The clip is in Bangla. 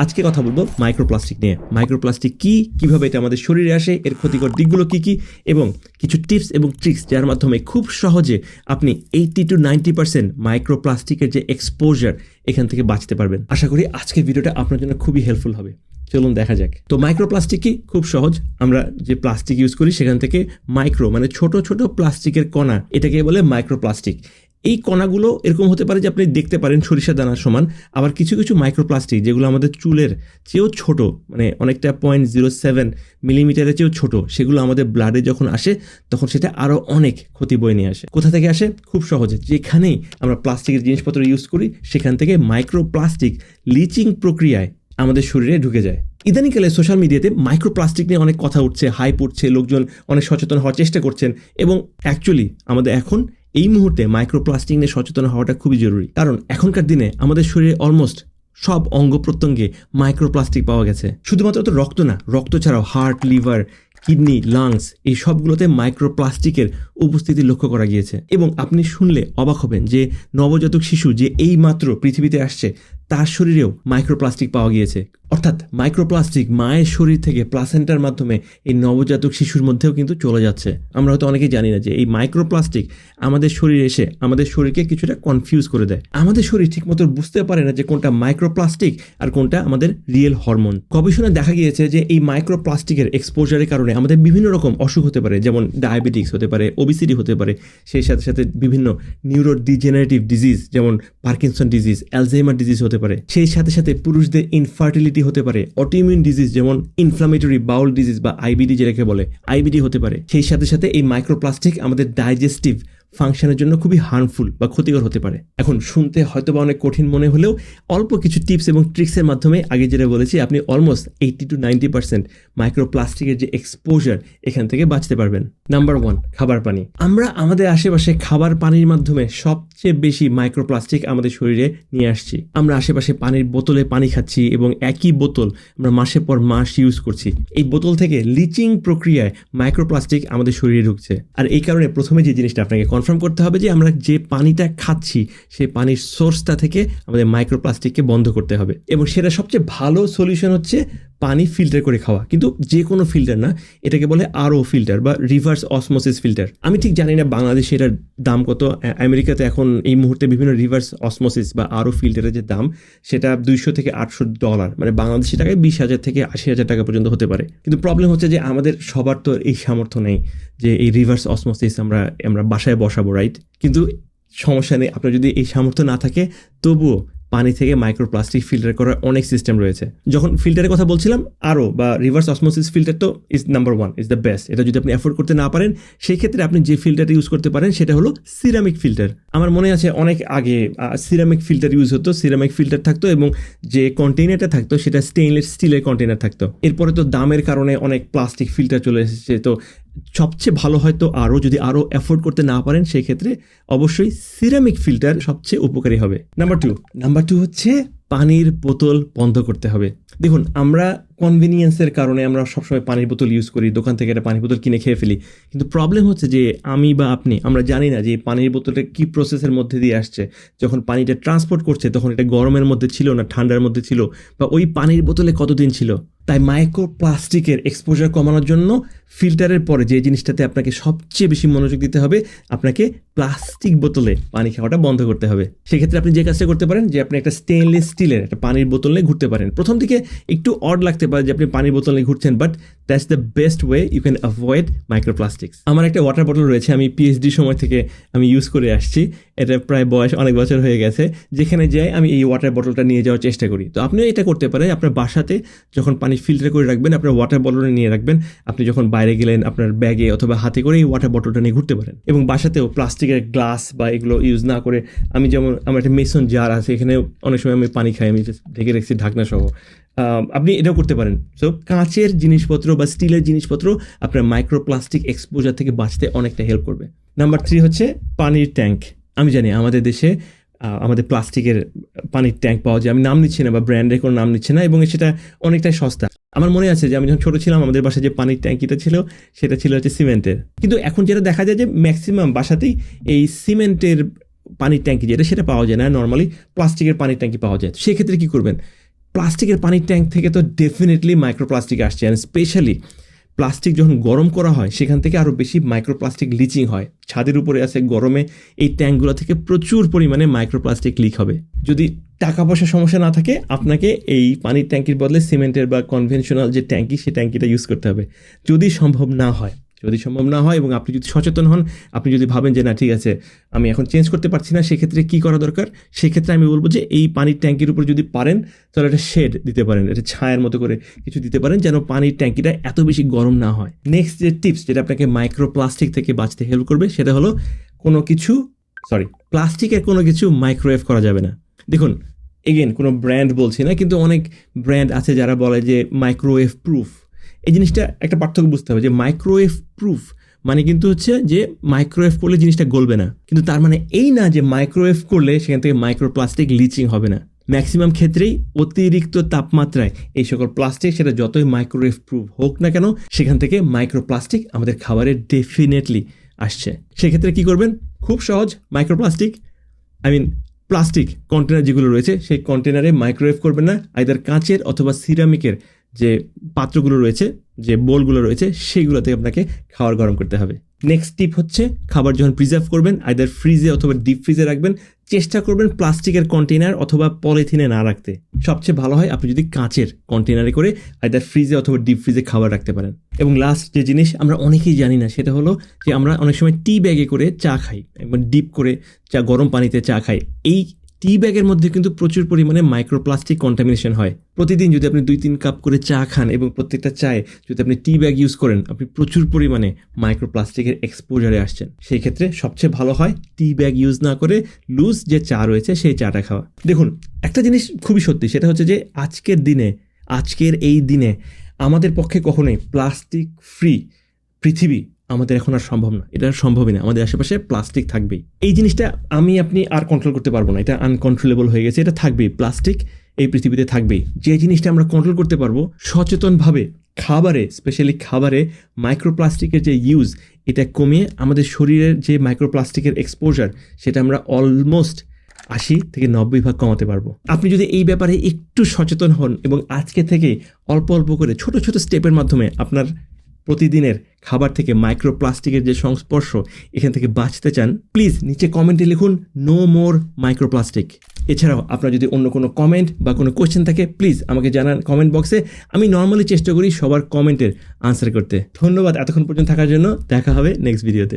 আজকে কথা বলবো মাইক্রোপ্লাস্টিক নিয়ে। মাইক্রোপ্লাস্টিক কি, কিভাবে এটা আমাদের শরীরে আসে, এর ক্ষতিকর দিকগুলো কি কি, এবং কিছু টিপস এবং ট্রিক্স যার মাধ্যমে খুব সহজে আপনি 80 to 90% মাইক্রোপ্লাস্টিকের যে এক্সপোজার এখান থেকে বাঁচতে পারবেন। আশা করি আজকের ভিডিওটা আপনার জন্য খুবই হেল্পফুল হবে। চলুন দেখা যাক। তো মাইক্রোপ্লাস্টিক কি? খুব সহজ। আমরা যে প্লাস্টিক ইউজ করি সেখান থেকে মাইক্রো মানে ছোট ছোট প্লাস্টিকের কণা, এটাকে বলে মাইক্রোপ্লাস্টিক। এই কণাগুলো এরকম হতে পারে যে আপনি দেখতে পারেন সরিষা দানার সমান, আবার কিছু কিছু মাইক্রোপ্লাস্টিক যেগুলো আমাদের চুলের চেয়েও ছোট, মানে অনেকটা 0.07 মিলিমিটারের চেয়েও ছোট, সেগুলো আমাদের ব্লাডে যখন আসে তখন সেটা আরও অনেক ক্ষতি বয়ে নিয়ে আসে। কোথা থেকে আসে? খুব সহজে, যেখানেই আমরা প্লাস্টিকের জিনিসপত্র ইউজ করি সেখান থেকে মাইক্রোপ্লাস্টিক লিচিং প্রক্রিয়ায় আমাদের শরীরে ঢুকে যায়। ইদানিংকালে সোশ্যাল মিডিয়াতে মাইক্রোপ্লাস্টিক নিয়ে অনেক কথা উঠছে, হাইপ উঠছে, লোকজন অনেক সচেতন হওয়ার চেষ্টা করছেন, এবং অ্যাকচুয়ালি আমাদের এখন এই মুহূর্তে মাইক্রোপ্লাস্টিক নিয়ে সচেতন হওয়াটা খুবই জরুরি। কারণ এখনকার দিনে আমাদের শরীরে অলমোস্ট সব অঙ্গ প্রত্যঙ্গে মাইক্রোপ্লাস্টিক পাওয়া গেছে। শুধুমাত্র তো রক্ত না, রক্ত ছাড়াও হার্ট, লিভার, কিডনি, লাংস, এই সবগুলোতে মাইক্রোপ্লাস্টিকের উপস্থিতি লক্ষ্য করা গিয়েছে। এবং আপনি শুনলে অবাক হবেন যে নবজাতক শিশু যে এই মাত্র পৃথিবীতে আসছে তার শরীরেও মাইক্রোপ্লাস্টিক পাওয়া গিয়েছে। অর্থাৎ মাইক্রোপ্লাস্টিক মায়ের শরীর থেকে প্লাসেন্টার মাধ্যমে এই নবজাতক শিশুর মধ্যেও কিন্তু চলে যাচ্ছে। আমরা হয়তো অনেকেই জানি না যে এই মাইক্রোপ্লাস্টিক আমাদের শরীরে এসে আমাদের শরীরকে কিছুটা কনফিউজ করে দেয়। আমাদের শরীর ঠিকমতো বুঝতে পারে না যে কোনটা মাইক্রোপ্লাস্টিক আর কোনটা আমাদের রিয়েল হরমোন। গবেষণায় দেখা গিয়েছে যে এই মাইক্রোপ্লাস্টিকের এক্সপোজারের কারণে আমাদের বিভিন্ন রকম অসুখ হতে পারে, যেমন ডায়াবেটিক্স হতে পারে, ওবিসিটি হতে পারে, সেই সাথে সাথে বিভিন্ন নিউরো ডিজেনারেটিভ ডিজিজ যেমন পার্কিনসন ডিজিজ, অ্যালজাইমার ডিজিজ হতে পারে। সেই সাথে সাথে পুরুষদের ইনফার্টিলিটি হতে পারে, অটোইমিউন ডিজিজ যেমন ইনফ্লামেটরি বাউল ডিজিজ বা আইবিডি যেটাকে বলে, আইবিডি হতে পারে। সেই সাথে সাথে এই মাইক্রোপ্লাস্টিক আমাদের ডাইজেস্টিভ ফাংশনের জন্য খুবই হার্মফুল বা ক্ষতিকর হতে পারে। এখন শুনতে হয়তো বা অনেক কঠিন মনে হলেও অল্প কিছু টিপস এবং ট্রিক্সের মাধ্যমে আগে যেটা বলেছি আপনি অলমোস্ট 80 to 90% মাইক্রোপ্লাস্টিকের যে এক্সপোজার এখান থেকে বাঁচতে পারবেন। নাম্বার 1, খাবার পানি। আমরা আমাদের আশেপাশে খাবার পানির মাধ্যমে সবচেয়ে বেশি মাইক্রোপ্লাস্টিক আমাদের শরীরে নিয়ে আসছি। আমরা আশেপাশে পানির বোতলে পানি খাচ্ছি এবং একই বোতল আমরা মাসের পর মাস ইউজ করছি। এই বোতল থেকে লিচিং প্রক্রিয়ায় মাইক্রোপ্লাস্টিক আমাদের শরীরে ঢুকছে। আর এই কারণে প্রথমে যে জিনিসটা আপনাকে কনফার্ম করতে হবে যে আমরা যে পানিটা খাচ্ছি সেই পানির সোর্সটা থেকে আমাদের মাইক্রোপ্লাস্টিককে বন্ধ করতে হবে। এবং সেটা সবচেয়ে ভালো সলিউশন হচ্ছে পানি ফিল্টার করে খাওয়া। কিন্তু যে কোনো ফিল্টার না, এটাকে বলে আরও ফিল্টার বা রিভার্স অসমোসিস ফিল্টার। আমি ঠিক জানি না বাংলাদেশে এটার দাম কত। আমেরিকাতে এখন এই মুহূর্তে বিভিন্ন রিভার্স অসমোসিস বা আরও ফিল্টারের যে দাম সেটা $200 থেকে $800, মানে বাংলাদেশি টাকায় 20,000 থেকে 80,000 টাকা পর্যন্ত হতে পারে। কিন্তু প্রবলেম হচ্ছে যে আমাদের সবার তো এই সামর্থ্য নেই যে এই রিভার্স অসমোসিস আমরা বাসায় বসাবো, রাইট? কিন্তু সমস্যা নেই, আপনার যদি এই সামর্থ্য না থাকে তবুও পানি থেকে মাইক্রোপ্লাস্টিক ফিল্টার করার অনেক সিস্টেম রয়েছে। যখন ফিল্টারের কথা বলছিলাম, আরও বা রিভার্স অসমোসিস ফিল্টার তো is number 1, is the best. এটা যদি আপনি অ্যাফোর্ড করতে না পারেন সেই ক্ষেত্রে আপনি যে ফিল্টারটা ইউজ করতে পারেন সেটা হলো সিরামিক ফিল্টার। আমার মনে আছে অনেক আগে সিরামিক ফিল্টার ইউজ হতো, সিরামিক ফিল্টার থাকতো এবং যে কন্টেইনারটা থাকতো সেটা স্টেইনলেস স্টিলের কন্টেইনার থাকতো। এরপরে তো দামের কারণে অনেক প্লাস্টিক ফিল্টার চলে এসেছে। তো সবচেয়ে ভালো হয়তো যদি আরও অ্যাফোর্ড করতে না পারেন সেই ক্ষেত্রে অবশ্যই সিরামিক ফিল্টার সবচেয়ে উপকারী হবে। নাম্বার টু হচ্ছে পানির বোতল বন্ধ করতে হবে। দেখুন, আমরা কনভিনিয়েন্সের কারণে আমরা সবসময় পানির বোতল ইউজ করি, দোকান থেকে একটা পানির বোতল কিনে খেয়ে ফেলি। কিন্তু প্রবলেম হচ্ছে যে আমি বা আপনি আমরা জানি না যে পানির বোতলটা কী প্রসেসের মধ্যে দিয়ে আসছে। যখন পানিটা ট্রান্সপোর্ট করছে তখন এটা গরমের মধ্যে ছিল না ঠান্ডার মধ্যে ছিল, বা ওই পানির বোতলে কতদিন ছিল। তাই মাইক্রোপ্লাস্টিকের এক্সপোজার কমানোর জন্য ফিল্টারের পরে যে জিনিসটাতে আপনাকে সবচেয়ে বেশি মনোযোগ দিতে হবে, আপনাকে প্লাস্টিক বোতলে পানি খাওয়াটা বন্ধ করতে হবে। সেক্ষেত্রে আপনি যে কাজটা করতে পারেন যে আপনি একটা স্টেনলেস স্টিলের একটা পানির বোতল নিয়ে ঘুরতে পারেন। প্রথম দিকে একটু অড লাগতে পারে যে আপনি পানির বোতল নিয়ে ঘুরছেন, but that's the best way you can avoid microplastics. আমার একটা ওয়াটার বটল রয়েছে, আমি পিএইচডি সময় থেকে আমি ইউজ করে আসছি। এটা প্রায় বয়স অনেক বছর হয়ে গেছে। যেখানে যাই আমি এই ওয়াটার বটলটা নিয়ে যাওয়ার চেষ্টা করি। তো আপনিও এটা করতে পারেন, আপনার বাসাতে যখন পানি ফিল্টার করে রাখবেন আপনার ওয়াটার বটলটা নিয়ে রাখবেন। আপনি যখন বাইরে গেলেন আপনার ব্যাগে অথবা হাতে করে এই ওয়াটার বটলটা নিয়ে ঘুরতে পারেন। এবং বাসাতেও প্লাস্টিকের গ্লাস বা এগুলো ইউজ না করে, আমি যেমন আমার একটা মেসন জার আছে, এখানে অনেক সময় আমি পানি খাই, আমি ঢেকে রেখেছি ঢাকনা সহ। আপনি এটাও করতে পারেন। সো কাঁচের জিনিসপত্র বা স্টিলের জিনিসপত্র আপনার মাইক্রোপ্লাস্টিক এক্সপোজার থেকে বাঁচতে অনেকটা হেল্প করবে। নাম্বার 3 হচ্ছে পানির ট্যাঙ্ক। আমি জানি আমাদের দেশে আমাদের প্লাস্টিকের পানির ট্যাঙ্ক পাওয়া যায়, আমি নাম নিচ্ছি না বা ব্র্যান্ডের কোনো নাম নিচ্ছি না, এবং সেটা অনেকটাই সস্তা। আমার মনে আছে যে আমি যখন ছোটো ছিলাম আমাদের বাসায় যে পানির ট্যাঙ্কিটা ছিল সেটা ছিল হচ্ছে সিমেন্টের। কিন্তু এখন যেটা দেখা যায় যে ম্যাক্সিমাম বাসাতেই এই সিমেন্টের পানির ট্যাঙ্কি যেটা সেটা পাওয়া যায় না, নর্মালি প্লাস্টিকের পানির ট্যাঙ্কি পাওয়া যায়। সেক্ষেত্রে কী করবেন, প্লাস্টিকের পানির ট্যাঙ্ক থেকে তো ডেফিনেটলি মাইক্রোপ্লাস্টিক আসছে, অ্যান্ড স্পেশালি প্লাস্টিক যখন গরম করা হয় সেখান থেকে আরও বেশি মাইক্রোপ্লাস্টিক লিচিং হয়। ছাদের উপরে আছে গরমে এই ট্যাঙ্কগুলো থেকে প্রচুর পরিমাণে মাইক্রোপ্লাস্টিক লিক হবে। যদি টাকা পয়সার সমস্যা না থাকে, আপনাকে এই পানির ট্যাঙ্কির বদলে সিমেন্টের বা কনভেনশনাল যে ট্যাঙ্কি, সেই ট্যাঙ্কিটা ইউজ করতে হবে। যদি সম্ভব না হয় এবং আপনি যদি সচেতন হন, আপনি যদি ভাবেন যে না ঠিক আছে আমি এখন চেঞ্জ করতে পারছি না, সেক্ষেত্রে কী করা দরকার? সেক্ষেত্রে আমি বলবো যে এই পানির ট্যাঙ্কির উপর যদি পারেন তাহলে একটা শেড দিতে পারেন, একটা ছায়ার মতো করে কিছু দিতে পারেন যেন পানির ট্যাঙ্কিটা এত বেশি গরম না হয়। নেক্সট যে টিপস যেটা আপনাকে মাইক্রোপ্লাস্টিক থেকে বাঁচতে হেল্প করবে সেটা হলো প্লাস্টিকের কোনো কিছু মাইক্রোওয়েভ করা যাবে না। দেখুন, এগেন কোনো ব্র্যান্ড বলছি না, কিন্তু অনেক ব্র্যান্ড আছে যারা বলে যে মাইক্রোওয়েভ প্রুফ। এই জিনিসটা একটা পার্থক্য বুঝতে হবে যে মাইক্রোওয়েভ প্রুফ মানে কিন্তু হচ্ছে যে মাইক্রোওয়েভ করলে জিনিসটা গলবে না, কিন্তু তার মানে এই না যে মাইক্রোওয়েভ করলে সেখান থেকে মাইক্রোপ্লাস্টিক লিচিং হবে না। ম্যাক্সিমাম ক্ষেত্রেই অতিরিক্ত তাপমাত্রায় এই সকল প্লাস্টিক, সেটা যতই মাইক্রোওয়েভ প্রুফ হোক না কেন, সেখান থেকে মাইক্রোপ্লাস্টিক আমাদের খাবারে ডেফিনেটলি আসছে। সেক্ষেত্রে কি করবেন? খুব সহজ। প্লাস্টিক কন্টেনার যেগুলো রয়েছে সেই কন্টেনারে মাইক্রোওয়েভ করবেন না, আইদার কাঁচের অথবা সিরামিকের যে পাত্রগুলো রয়েছে, যে বোলগুলো রয়েছে, সেইগুলোতে আপনাকে খাবার গরম করতে হবে। নেক্সট টিপ হচ্ছে, খাবার যখন প্রিজার্ভ করবেন আইদার ফ্রিজে অথবা ডিপ ফ্রিজে রাখবেন। চেষ্টা করবেন প্লাস্টিকের কন্টেনার অথবা পলিথিনে না রাখতে। সবচেয়ে ভালো হয় আপনি যদি কাঁচের কন্টেনারে করে আইদার ফ্রিজে অথবা ডিপ ফ্রিজে খাবার রাখতে পারেন। এবং লাস্ট যে জিনিস আমরা অনেকেই জানি না, সেটা হলো যে আমরা অনেক সময় টি ব্যাগে করে চা খাই, একবার ডিপ করে চা, গরম পানিতে চা খাই। এই টি ব্যাগের মধ্যে কিন্তু প্রচুর পরিমাণে মাইক্রোপ্লাস্টিক কন্টামিনেশন হয়। প্রতিদিন যদি আপনি 2-3 কাপ করে চা খান এবং প্রত্যেকটা চায়ে যদি আপনি টি ব্যাগ ইউজ করেন, আপনি প্রচুর পরিমাণে মাইক্রোপ্লাস্টিকের এক্সপোজারে আসছেন। সেই ক্ষেত্রে সবচেয়ে ভালো হয় টি ব্যাগ ইউজ না করে লুজ যে চা রয়েছে সেই চাটা খাওয়া। দেখুন, একটা জিনিস খুবই সত্যি, সেটা হচ্ছে যে আজকের এই দিনে আমাদের পক্ষে কখনোই প্লাস্টিক ফ্রি পৃথিবী আমাদের এখন আর সম্ভব না। এটা সম্ভবই না। আমাদের আশেপাশে প্লাস্টিক থাকবেই। এই জিনিসটা আপনি আর কন্ট্রোল করতে পারবো না, এটা আনকন্ট্রোলেবল হয়ে গেছে। এটা থাকবেই, প্লাস্টিক এই পৃথিবীতে থাকবেই। যে জিনিসটা আমরা কন্ট্রোল করতে পারবো সচেতনভাবে, স্পেশালি খাবারে মাইক্রোপ্লাস্টিকের যে ইউজ, এটা কমিয়ে আমাদের শরীরের যে মাইক্রোপ্লাস্টিকের এক্সপোজার, সেটা আমরা অলমোস্ট 80-90% কমাতে পারবো। আপনি যদি এই ব্যাপারে একটু সচেতন হন এবং আজকে থেকে অল্প অল্প করে ছোট ছোট স্টেপের মাধ্যমে আপনার প্রতিদিনের খাবার থেকে মাইক্রোপ্লাস্টিকের যে সংস্পর্শ, এখান থেকে বাঁচতে চান, প্লিজ নিচে কমেন্টে লিখুন নো মোর মাইক্রোপ্লাস্টিক। এছাড়াও আপনার যদি অন্য কোনো কমেন্ট বা কোনো কোয়েশ্চেন থাকে, প্লিজ আমাকে জানান কমেন্ট বক্সে। আমি নর্মালি চেষ্টা করি সবার কমেন্টের আনসার করতে। ধন্যবাদ এতক্ষণ পর্যন্ত থাকার জন্য। দেখা হবে নেক্সট ভিডিওতে।